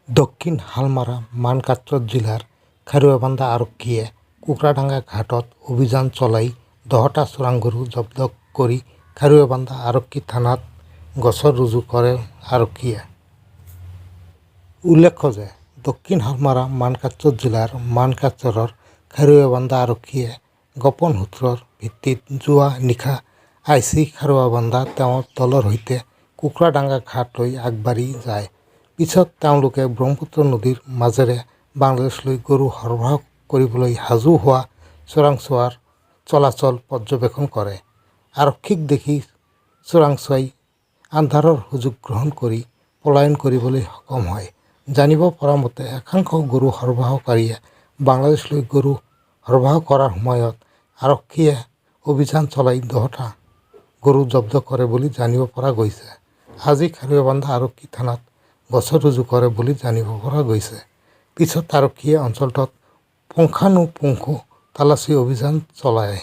দক্ষিণ হালমাৰা মানকাচৰ জিলাৰ খাৰুৱাবান্ধা আৰক্ষীয়ে কুকৰাডাঙ্গা ঘাটত অভিযান চলাই 10টা চোৰাং গৰু জব্দ কৰি খাৰুৱাবান্ধা আৰক্ষী থানাত গোচৰ ৰুজু কৰে আৰক্ষীয়ে। উল্লেখ্য যে দক্ষিণ হালমাৰা মানকাচৰ জিলাৰ মানকাচৰৰ খাৰুৱাবান্ধা আৰক্ষীয়ে গোপন সূত্ৰৰ ভিত্তিত যোৱা নিশা আইচি খাৰুৱাবান্ধা তেওঁৰ দলৰ সৈতে কুকৰাডাঙ্গা ঘাটলৈ আগবাঢ়ি যায়। পিছত তেওঁলোকে ব্ৰহ্মপুত্ৰ নদীৰ মাজেৰে বাংলাদেশলৈ গৰু সৰবৰাহ কৰিবলৈ সাজু হোৱা চোৰাংচোৱাৰ চলাচল পৰ্যবেক্ষণ কৰে। আৰক্ষীক দেখি চোৰাংচোৱাই আন্ধাৰৰ সুযোগ গ্ৰহণ কৰি পলায়ন কৰিবলৈ সক্ষম হয়। জানিব পৰা মতে একাংশ গৰু সৰবৰাহকাৰীয়ে বাংলাদেশলৈ গৰু সৰবৰাহ কৰাৰ সময়ত আৰক্ষীয়ে অভিযান চলাই 10টা গৰু জব্দ কৰে বুলি জানিব পৰা গৈছে। আজি খাৰুৱাবান্ধা আৰক্ষী থানাত গোচৰ ৰুজু কৰে বুলি জানিব পৰা গৈছে। পিছত আৰক্ষীয়ে অঞ্চলটোত পুংখানুপুংখ তালাচী অভিযান চলায়।